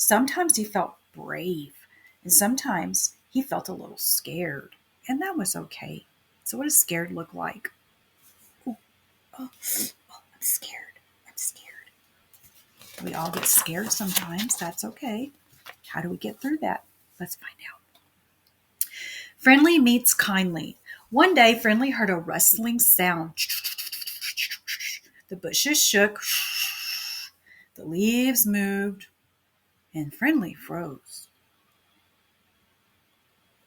Sometimes he felt brave, and sometimes he felt a little scared, and that was okay. So, what does scared look like? Oh, oh, I'm scared. I'm scared. We all get scared sometimes. That's okay. How do we get through that? Let's find out. Friendly meets kindly. One day, Friendly heard a rustling sound. The bushes shook, the leaves moved, and Friendly froze.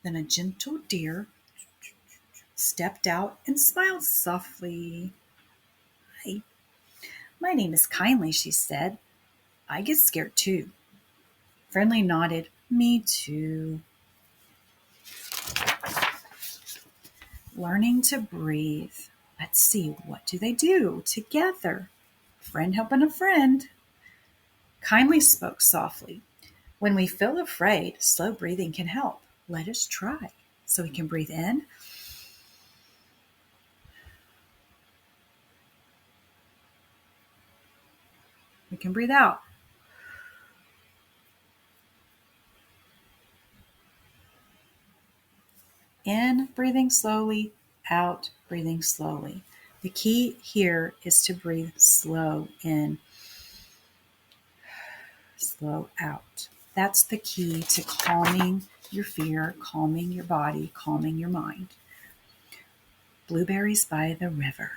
Then a gentle deer stepped out and smiled softly. Hi, my name is Kindly, she said. I get scared too. Friendly nodded. Me too. Learning to breathe. Let's see, what do they do together? Friend helping a friend. Kindly spoke softly. When we feel afraid, slow breathing can help. Let us try. So we can breathe in. We can breathe out. In, breathing slowly. Out, breathing slowly. The key here is to breathe slow in, slow out. That's the key to calming your fear, calming your body, calming your mind. Blueberries by the river.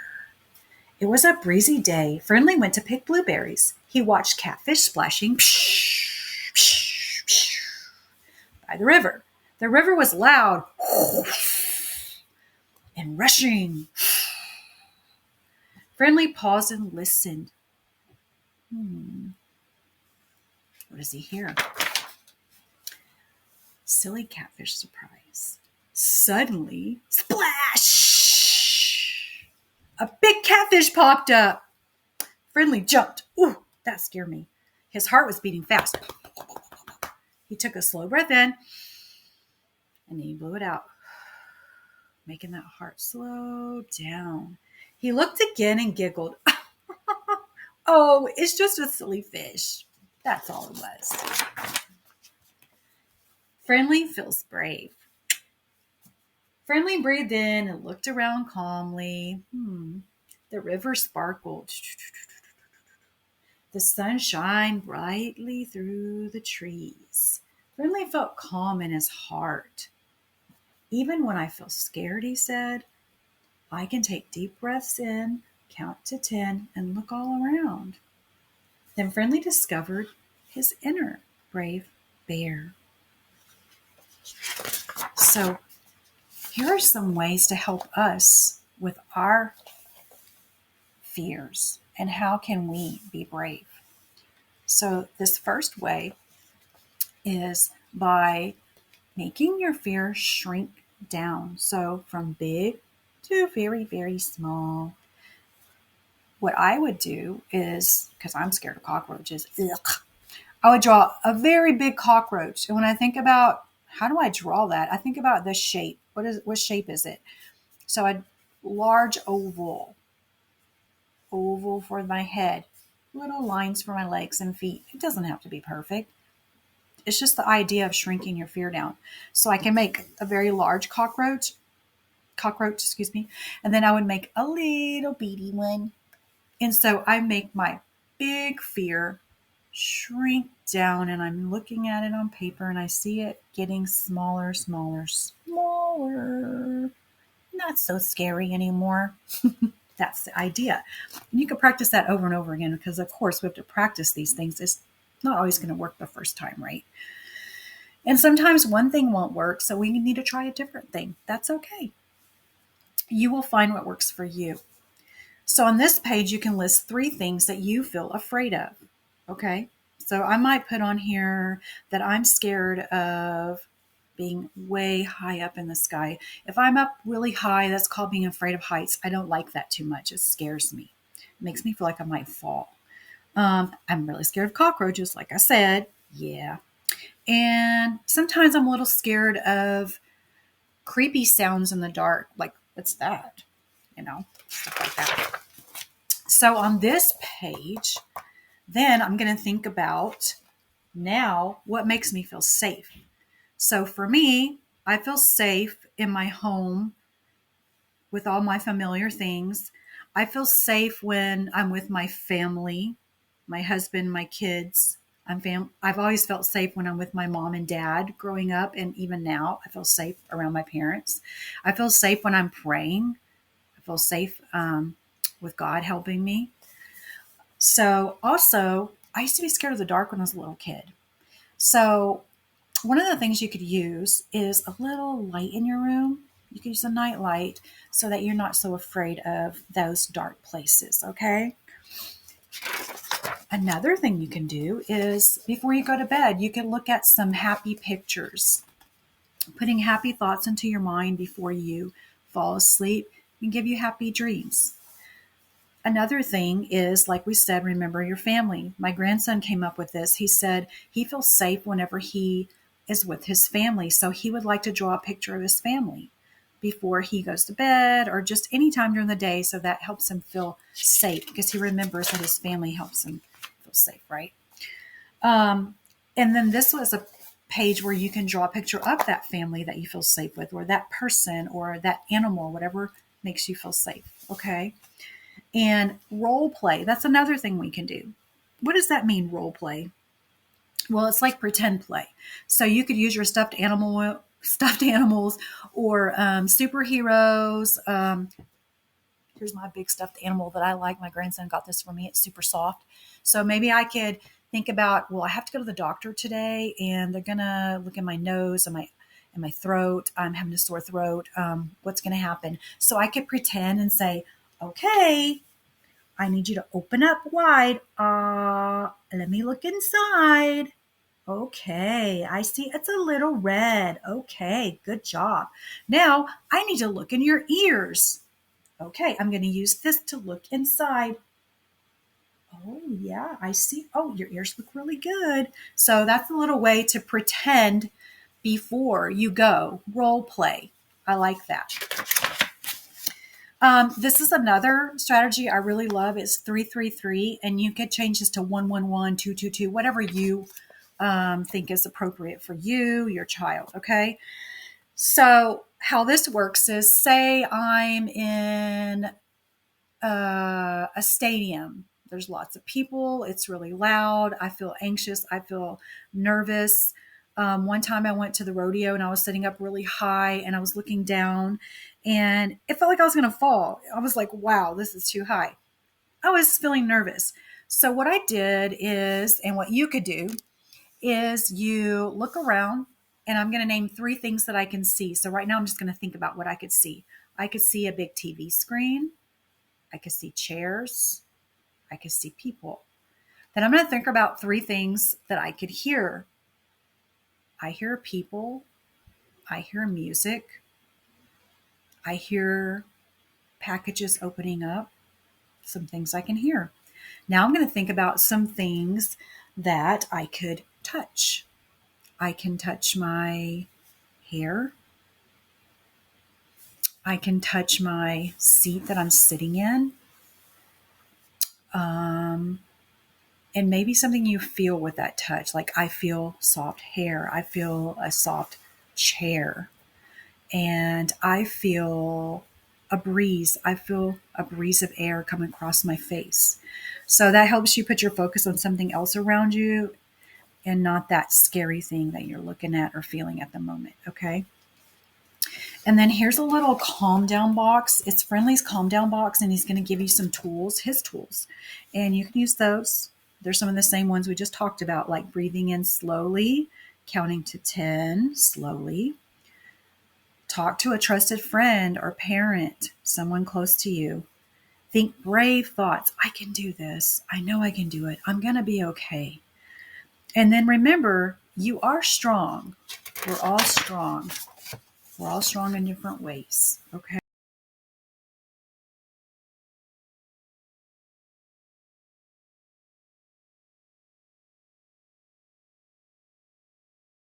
It was a breezy day. Friendly went to pick blueberries. He watched catfish splashing by the river. The river was loud and rushing. Friendly paused and listened. What does he hear? Silly catfish surprise. Suddenly, splash! A big catfish popped up. Friendly jumped. Ooh, that scared me. His heart was beating fast. He took a slow breath in, and then he blew it out, making that heart slow down. He looked again and giggled. Oh, it's just a silly fish. That's all it was. Friendly feels brave. Friendly breathed in and looked around calmly. The river sparkled. The sun shined brightly through the trees. Friendly felt calm in his heart. Even when I feel scared, he said, I can take deep breaths in, count to 10, and look all around. Then Friendly discovered his inner brave bear. So here are some ways to help us with our fears and how can we be brave. So this first way is by making your fear shrink down. So from big to very, very small. What I would do is, because I'm scared of cockroaches, I would draw a very big cockroach. And when I think about how do I draw that, I think about this shape. What shape is it? So a large oval for my head, little lines for my legs and feet. It doesn't have to be perfect. It's just the idea of shrinking your fear down. So I can make a very large cockroach, and then I would make a little beady one. And so I make my big fear shrink down, and I'm looking at it on paper and I see it getting smaller, smaller, smaller. Not so scary anymore. That's the idea. And you can practice that over and over again because, of course, we have to practice these things. It's not always going to work the first time, right? And sometimes one thing won't work, so we need to try a different thing. That's okay. You will find what works for you. So on this page, you can list 3 things that you feel afraid of. Okay? So I might put on here that I'm scared of being way high up in the sky. If I'm up really high, that's called being afraid of heights. I don't like that too much. It scares me. It makes me feel like I might fall. I'm really scared of cockroaches, like I said. Yeah. And sometimes I'm a little scared of creepy sounds in the dark. Like, what's that? Stuff like that. So on this page, then I'm going to think about Now, what makes me feel safe? So for me, I feel safe in my home with all my familiar things. I feel safe when I'm with my family, my husband, my kids. I've always felt safe when I'm with my mom and dad growing up, and even now, I feel safe around my parents. I feel safe when I'm praying. I feel safe with God helping me. So, also, I used to be scared of the dark when I was a little kid. So, one of the things you could use is a little light in your room. You could use a night light so that you're not so afraid of those dark places, okay? Another thing you can do is before you go to bed, you can look at some happy pictures. Putting happy thoughts into your mind before you fall asleep can give you happy dreams. Another thing is, like we said, remember your family. My grandson came up with this. He said he feels safe whenever he is with his family. So he would like to draw a picture of his family before he goes to bed or just any time during the day. So that helps him feel safe because he remembers that his family helps him feel safe, right? And then this was a page where you can draw a picture of that family that you feel safe with, or that person, or that animal, whatever makes you feel safe. Okay. And role play, that's another thing we can do. What does that mean, role play? Well, it's like pretend play. So you could use your stuffed animals, or superheroes. Here's my big stuffed animal that I like. My grandson got this for me. It's super soft. So maybe I could think about, well, I have to go to the doctor today, and they're gonna look in my nose and my throat. I'm having a sore throat. What's gonna happen? So I could pretend and say, okay, I need you to open up wide. Let me look inside. Okay, I see it's a little red. Okay, good job. Now I need to look in your ears. Okay, I'm going to use this to look inside. Oh, yeah, I see. Oh, your ears look really good. So that's a little way to pretend before you go. Role play. I like that. This is another strategy I really love. It's 333, and you could change this to 111, 222, whatever you think is appropriate for you, your child. Okay. So how this works is, say I'm in a stadium. There's lots of people. It's really loud. I feel anxious. I feel nervous. One time I went to the rodeo and I was sitting up really high and I was looking down and it felt like I was going to fall. I was like, wow, this is too high. I was feeling nervous. So what I did is, and what you could do is you look around and I'm going to name three things that I can see. So right now I'm just going to think about what I could see. I could see a big TV screen. I could see chairs. I could see people. Then I'm going to think about three things that I could hear. I hear people. I hear music. I hear packages opening up. Some things I can hear. Now I'm going to think about some things that I could touch. I can touch my hair. I can touch my seat that I'm sitting in. And maybe something you feel with that touch. Like I feel soft hair. I feel a soft chair. And I feel a breeze. I feel a breeze of air coming across my face. So that helps you put your focus on something else around you and not that scary thing that you're looking at or feeling at the moment. Okay. And then here's a little calm down box. It's Friendly's calm down box, and he's going to give you some tools, his tools. And you can use those. There's some of the same ones we just talked about, like breathing in slowly, counting to 10 slowly. Talk to a trusted friend or parent, someone close to you. Think brave thoughts. I can do this. I know I can do it. I'm going to be okay. And then remember, you are strong. We're all strong. We're all strong in different ways. Okay.